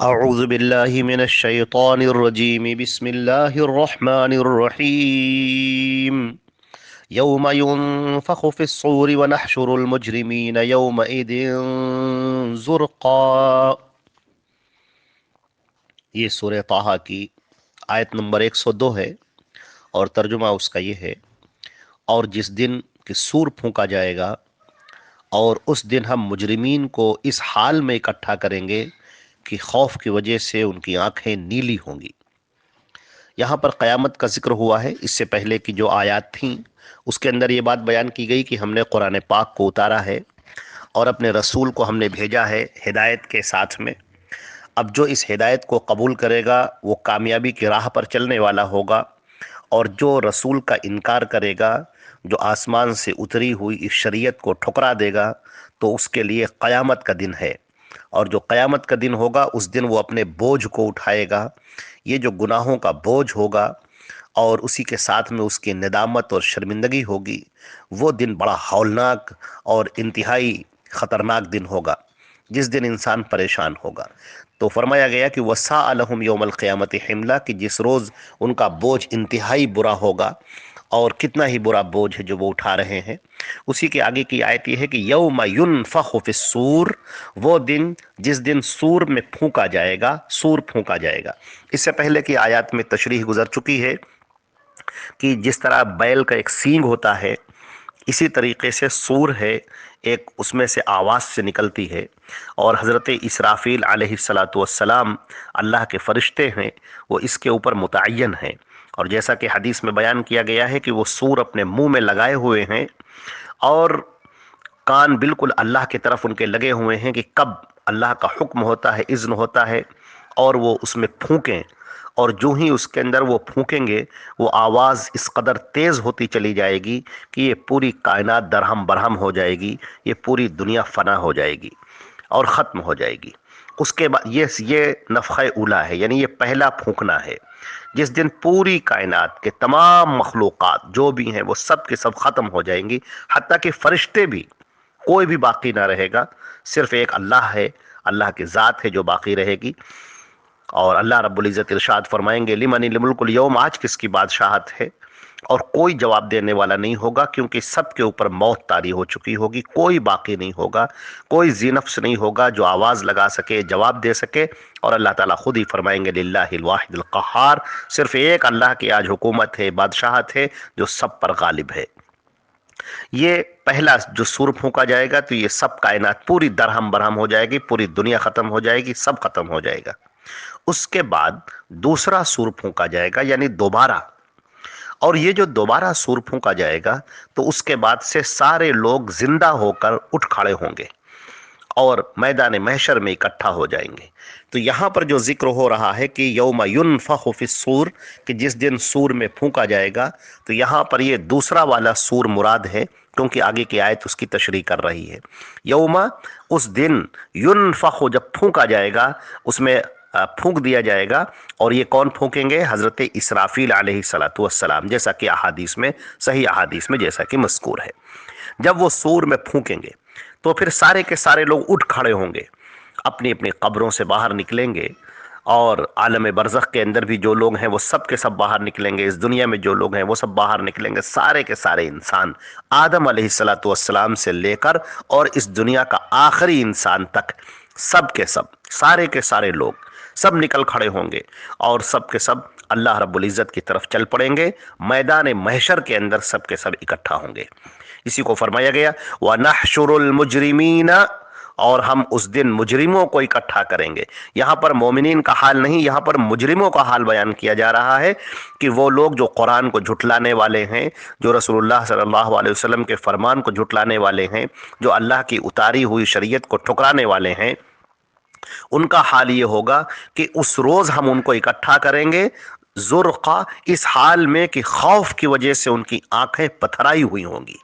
اعوذ باللہ من الشیطان الرجیم بسم اللہ الرحمن الرحیم یوم ينفخ في الصور ونحشر المجرمین یومئذ زرقا۔ یہ سورہ طٰہٰ کی آیت نمبر 102 ہے، اور ترجمہ اس کا یہ ہے: اور جس دن کہ سور پھونکا جائے گا، اور اس دن ہم مجرمین کو اس حال میں اکٹھا کریں گے کہ خوف کی وجہ سے ان کی آنکھیں نیلی ہوں گی۔ یہاں پر قیامت کا ذکر ہوا ہے۔ اس سے پہلے کی جو آیات تھیں اس کے اندر یہ بات بیان کی گئی کہ ہم نے قرآن پاک کو اتارا ہے اور اپنے رسول کو ہم نے بھیجا ہے ہدایت کے ساتھ میں۔ اب جو اس ہدایت کو قبول کرے گا وہ کامیابی کی راہ پر چلنے والا ہوگا، اور جو رسول کا انکار کرے گا، جو آسمان سے اتری ہوئی اس شریعت کو ٹھکرا دے گا، تو اس کے لیے قیامت کا دن ہے۔ اور جو قیامت کا دن ہوگا اس دن وہ اپنے بوجھ کو اٹھائے گا، یہ جو گناہوں کا بوجھ ہوگا، اور اسی کے ساتھ میں اس کی ندامت اور شرمندگی ہوگی۔ وہ دن بڑا ہولناک اور انتہائی خطرناک دن ہوگا، جس دن انسان پریشان ہوگا۔ تو فرمایا گیا کہ وَسَاءَ لَهُمْ يَوْمَ الْقِيَامَةِ حِمْلًا، کہ جس روز ان کا بوجھ انتہائی برا ہوگا، اور کتنا ہی برا بوجھ ہے جو وہ اٹھا رہے ہیں۔ اسی کے آگے کی آیت یہ ہے کہ یوم ینفخ فی الصور، وہ دن جس دن سور میں پھونکا جائے گا، سور پھونکا جائے گا۔ اس سے پہلے کی آیات میں تشریح گزر چکی ہے کہ جس طرح بیل کا ایک سینگ ہوتا ہے، اسی طریقے سے سور ہے، ایک اس میں سے آواز سے نکلتی ہے، اور حضرت اسرافیل علیہ السلام اللہ کے فرشتے ہیں، وہ اس کے اوپر متعین ہیں۔ اور جیسا کہ حدیث میں بیان کیا گیا ہے کہ وہ سور اپنے منہ میں لگائے ہوئے ہیں، اور کان بالکل اللہ کی طرف ان کے لگے ہوئے ہیں کہ کب اللہ کا حکم ہوتا ہے، اذن ہوتا ہے، اور وہ اس میں پھونکیں۔ اور جو ہی اس کے اندر وہ پھونکیں گے، وہ آواز اس قدر تیز ہوتی چلی جائے گی کہ یہ پوری کائنات درہم برہم ہو جائے گی، یہ پوری دنیا فنا ہو جائے گی اور ختم ہو جائے گی۔ اس کے بعد یہ نفخہ اولا ہے، یعنی یہ پہلا پھونکنا ہے، جس دن پوری کائنات کے تمام مخلوقات جو بھی ہیں وہ سب کے سب ختم ہو جائیں گی، حتیٰ کہ فرشتے بھی، کوئی بھی باقی نہ رہے گا، صرف ایک اللہ ہے، اللہ کی ذات ہے جو باقی رہے گی۔ اور اللہ رب العزت ارشاد فرمائیں گے لمن الملک اليوم، آج کس کی بادشاہت ہے؟ اور کوئی جواب دینے والا نہیں ہوگا، کیونکہ سب کے اوپر موت طاری ہو چکی ہوگی، کوئی باقی نہیں ہوگا، کوئی ذی نفس نہیں ہوگا جو آواز لگا سکے، جواب دے سکے۔ اور اللہ تعالیٰ خود ہی فرمائیں گے للہ الواحد القہار، صرف ایک اللہ کی آج حکومت ہے، بادشاہت ہے، جو سب پر غالب ہے۔ یہ پہلا جو سور پھونکا جائے گا تو یہ سب کائنات پوری درہم برہم ہو جائے گی، پوری دنیا ختم ہو جائے گی، سب ختم ہو جائے گا۔ اس کے بعد دوسرا سور پھونکا جائے گا، یعنی دوبارہ۔ اور یہ جو دوبارہ سور پھونکا جائے گا تو اس کے بعد سے سارے لوگ زندہ ہو کر اٹھ کھڑے ہوں گے اور میدان محشر میں اکٹھا ہو جائیں گے۔ تو یہاں پر جو ذکر ہو رہا ہے کہ یوم ینفخ فی الصور، کہ جس دن سور میں پھونکا جائے گا، تو یہاں پر یہ دوسرا والا سور مراد ہے، کیونکہ آگے کی آیت اس کی تشریح کر رہی ہے۔ یوم، اس دن، ینفخ، جب پھونکا جائے گا، اس میں پھونک دیا جائے گا۔ اور یہ کون پھونکیں گے؟ حضرت اسرافیل علیہ السلام، جیسا کہ احادیث میں، صحیح احادیث میں جیسا کہ مذکور ہے۔ جب وہ سور میں پھونکیں گے تو پھر سارے کے سارے لوگ اٹھ کھڑے ہوں گے، اپنی اپنی قبروں سے باہر نکلیں گے، اور عالم برزخ کے اندر بھی جو لوگ ہیں وہ سب کے سب باہر نکلیں گے، اس دنیا میں جو لوگ ہیں وہ سب باہر نکلیں گے، سارے کے سارے انسان، آدم علیہ السلام سے لے کر اور اس دنیا کا آخری انسان تک، سب کے سب، سارے کے سارے لوگ سب نکل کھڑے ہوں گے، اور سب کے سب اللہ رب العزت کی طرف چل پڑیں گے، میدان محشر کے اندر سب کے سب اکٹھا ہوں گے۔ اسی کو فرمایا گیا وَنَحْشُرُ الْمُجْرِمِينَ، اور ہم اس دن مجرموں کو اکٹھا کریں گے۔ یہاں پر مومنین کا حال نہیں، یہاں پر مجرموں کا حال بیان کیا جا رہا ہے، کہ وہ لوگ جو قرآن کو جھٹلانے والے ہیں، جو رسول اللہ صلی اللہ علیہ وسلم کے فرمان کو جھٹلانے والے ہیں، جو اللہ کی اتاری ہوئی شریعت کو ٹھکرانے والے ہیں، ان کا حال یہ ہوگا کہ اس روز ہم ان کو اکٹھا کریں گے، زرقا، اس حال میں کہ خوف کی وجہ سے ان کی آنکھیں پتھرائی ہوئی ہوں گی۔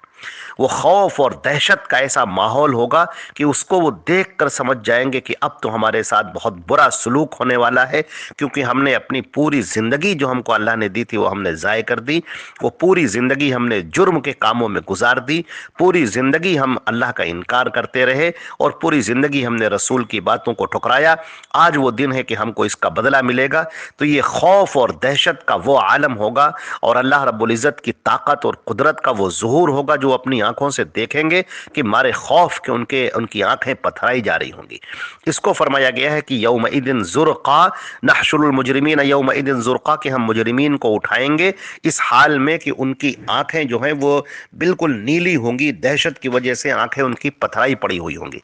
وہ خوف اور دہشت کا ایسا ماحول ہوگا کہ اس کو وہ دیکھ کر سمجھ جائیں گے کہ اب تو ہمارے ساتھ بہت برا سلوک ہونے والا ہے، کیونکہ ہم نے اپنی پوری زندگی جو ہم کو اللہ نے دی تھی وہ ہم نے ضائع کر دی، وہ پوری زندگی ہم نے جرم کے کاموں میں گزار دی، پوری زندگی ہم اللہ کا انکار کرتے رہے، اور پوری زندگی ہم نے رسول کی باتوں کو ٹھکرایا۔ آج وہ دن ہے کہ ہم کو اس کا بدلہ ملے گا۔ تو یہ خوف اور دہشت کا وہ عالم ہوگا، اور اللہ رب العزت کی طاقت اور قدرت کا وہ ظہور ہوگا جو اپنی آنکھوں سے دیکھیں گے کہ مارے خوف کے ان کی آنکھیں پتھرائی جا رہی ہوں گی۔ اس کو فرمایا گیا ہے کہ یومئذ زرقا نحشر المجرمین یومئذ زرقا، کہ ہم مجرمین کو اٹھائیں گے اس حال میں کہ ان کی آنکھیں جو ہیں وہ بالکل نیلی ہوں گی، دہشت کی وجہ سے آنکھیں ان کی پتھرائی پڑی ہوئی ہوں گی۔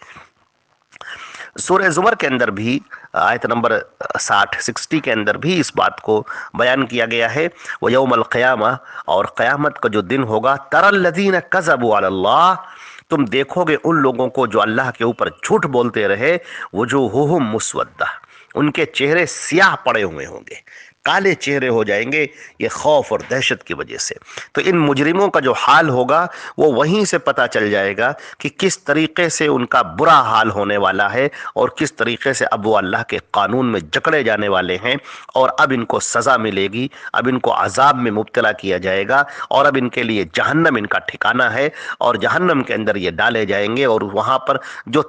سورہ زمر کے اندر بھی آیت نمبر 60 کے اندر بھی اس بات کو بیان کیا گیا ہے، وَيَوْمَ الْقِيَامَةِ، اور قیامت کا جو دن ہوگا، تَرَى الَّذِينَ كَذَبُوا عَلَى اللَّهِ، تم دیکھو گے ان لوگوں کو جو اللہ کے اوپر جھوٹ بولتے رہے، وجوہہم مسودہ، ان کے چہرے سیاہ پڑے ہوئے ہوں گے، کالے چہرے ہو جائیں گے، یہ خوف اور دہشت کی وجہ سے۔ تو ان مجرموں کا جو حال ہوگا وہ وہیں سے پتہ چل جائے گا کہ کس طریقے سے ان کا برا حال ہونے والا ہے، اور کس طریقے سے اب وہ اللہ کے قانون میں جکڑے جانے والے ہیں، اور اب ان کو سزا ملے گی، اب ان کو عذاب میں مبتلا کیا جائے گا، اور اب ان کے لیے جہنم ان کا ٹھکانہ ہے، اور جہنم کے اندر یہ ڈالے جائیں گے، اور وہاں پر جو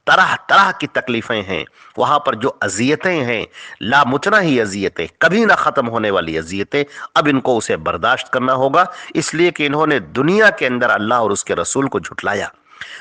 طرح طرح کی تکلیفیں ہیں، وہاں پر جو اذیتیں ہیں، لامتناہی اذیتیں، کبھی نہ ختم ہونے والی اذیتیں، اب ان کو اسے برداشت کرنا ہوگا، اس لیے کہ انہوں نے دنیا کے اندر اللہ اور اس کے رسول کو جھٹلایا،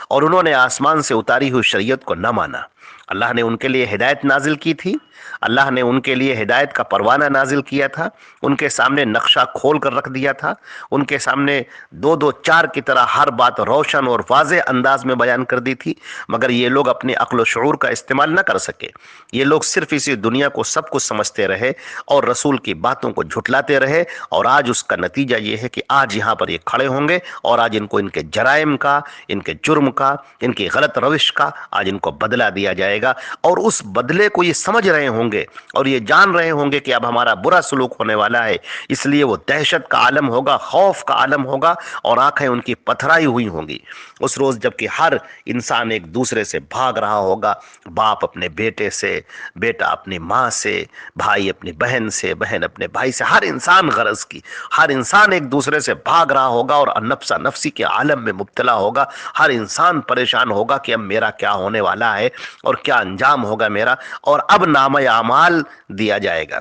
اور انہوں نے آسمان سے اتاری ہوئی شریعت کو نہ مانا۔ اللہ نے ان کے لیے ہدایت نازل کی تھی، اللہ نے ان کے لیے ہدایت کا پروانہ نازل کیا تھا، ان کے سامنے نقشہ کھول کر رکھ دیا تھا، ان کے سامنے دو دو چار کی طرح ہر بات روشن اور واضح انداز میں بیان کر دی تھی، مگر یہ لوگ اپنے عقل و شعور کا استعمال نہ کر سکے، یہ لوگ صرف اسی دنیا کو سب کچھ سمجھتے رہے اور رسول کی باتوں کو جھٹلاتے رہے، اور آج اس کا نتیجہ یہ ہے کہ آج یہاں پر یہ کھڑے ہوں گے، اور آج ان کو ان کے جرائم کا، ان کے جرم کا، ان کی غلط روش کا آج ان کو بدلہ دیا جائے گا، اور اس بدلے کو یہ سمجھ رہے ہوں گے اور یہ جان رہے ہوں گے کہ اب ہمارا برا سلوک ہونے والا ہے، اس لیے وہ دہشت کا عالم ہوگا، خوف کا عالم ہوگا، اور آنکھیں ان کی پتھرائی ہوئی ہوں گی اس روز، جب کہ ہر انسان ایک دوسرے سے بھاگ رہا ہوگا، باپ اپنے بیٹے سے، بیٹا اپنی ماں سے، بھائی اپنی بہن سے، بہن اپنے بھائی سے، ہر انسان غرض کی، ہر انسان ایک دوسرے سے بھاگ رہا ہوگا اور نفسا نفسی کے عالم میں مبتلا ہوگا، ہر انسان پریشان ہوگا کہ اب میرا کیا ہونے والا ہے اور کیا انجام ہوگا میرا، اور اب نامہ اعمال دیا جائے گا۔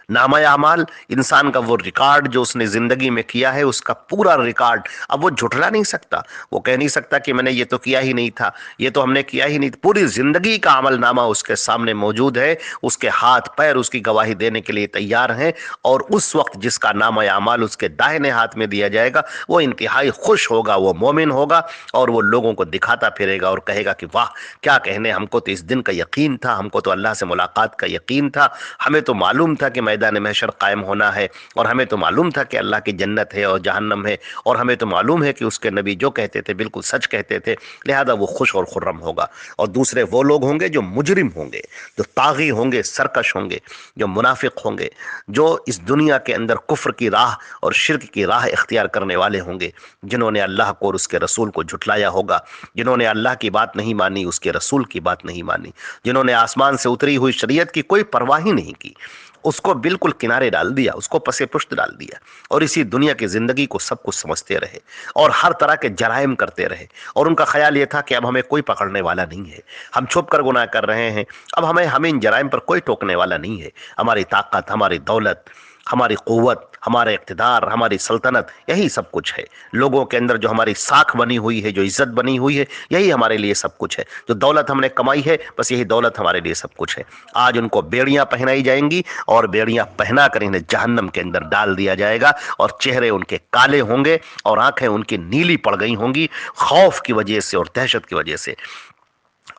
نامہ اعمال انسان کا وہ ریکارڈ جو اس نے زندگی میں کیا ہے، اس کا پورا ریکارڈ اب وہ جھٹلا نہیں سکتا، وہ کہہ نہیں سکتا کہ میں نے یہ تو کیا ہی نہیں تھا، یہ تو ہم نے کیا ہی نہیں، پوری زندگی کا عمل نامہ اس کے سامنے موجود ہے، اس کے ہاتھ پیر اس کی گواہی دینے کے لیے تیار ہیں، اور اس وقت جس کا نامہ اعمال اس کے دائنے ہاتھ میں دیا جائے گا وہ انتہائی خوش ہوگا، وہ مومن ہوگا، اور وہ لوگوں کو دکھاتا پھرے گا اور کہے گا کہ واہ کیا کہنے، ہم کو تو اس دن کا یقین تھا، ہم کو تو اللہ سے ملاقات کا یقین تھا، ہمیں تو معلوم تھا کہ میدان محشر قائم ہونا ہے، اور ہمیں تو معلوم تھا کہ اللہ کی جنت ہے اور جہنم ہے، اور ہمیں تو معلوم ہے کہ اس کے نبی جو کہتے تھے بالکل سچ کہتے تھے، لہذا وہ خوش اور خرم ہوگا۔ اور دوسرے وہ لوگ ہوں گے جو مجرم ہوں گے، جو طاغی ہوں گے، سرکش ہوں گے، جو منافق ہوں گے، جو اس دنیا کے اندر کفر کی راہ اور شرک کی راہ اختیار کرنے والے ہوں گے، جنہوں نے اللہ کو اور اس کے رسول کو جھٹلایا ہوگا، جنہوں نے اللہ کی بات نہیں مانی، اس کے رسول کی بات نہیں مانی، جنہوں نے آسمان سے اتری ہوئی شریعت کی کوئی پرواہ ہی نہیں کی، اس کو بالکل کنارے ڈال دیا، اس کو پسے پشت ڈال دیا، اور اسی دنیا کی زندگی کو سب کچھ سمجھتے رہے اور ہر طرح کے جرائم کرتے رہے، اور ان کا خیال یہ تھا کہ اب ہمیں کوئی پکڑنے والا نہیں ہے، ہم چھپ کر گناہ کر رہے ہیں، اب ہمیں ان جرائم پر کوئی ٹوکنے والا نہیں ہے، ہماری طاقت، ہماری دولت، ہماری قوت، ہمارا اقتدار، ہماری سلطنت، یہی سب کچھ ہے، لوگوں کے اندر جو ہماری ساکھ بنی ہوئی ہے، جو عزت بنی ہوئی ہے، یہی ہمارے لیے سب کچھ ہے، جو دولت ہم نے کمائی ہے بس یہی دولت ہمارے لیے سب کچھ ہے۔ آج ان کو بیڑیاں پہنائی جائیں گی، اور بیڑیاں پہنا کر انہیں جہنم کے اندر ڈال دیا جائے گا، اور چہرے ان کے کالے ہوں گے اور آنکھیں ان کی نیلی پڑ گئی ہوں گی خوف کی وجہ سے اور دہشت کی وجہ سے۔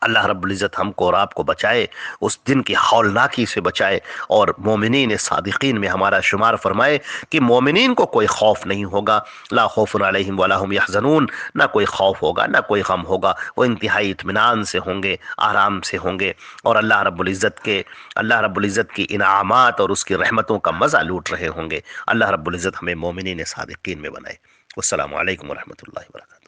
اللہ رب العزت ہم کو اور آپ کو بچائے، اس دن کی ہولناکی سے بچائے، اور مومنین صادقین میں ہمارا شمار فرمائے کہ مومنین کو کوئی خوف نہیں ہوگا، لا خوف علیہم ولا هم یحزنون، نہ کوئی خوف ہوگا نہ کوئی غم ہوگا، وہ انتہائی اطمینان سے ہوں گے، آرام سے ہوں گے، اور اللہ رب العزت کی انعامات اور اس کی رحمتوں کا مزہ لوٹ رہے ہوں گے۔ اللہ رب العزت ہمیں مومنین صادقین میں بنائے۔ والسلام علیکم ورحمۃ اللہ وبرکاتہ۔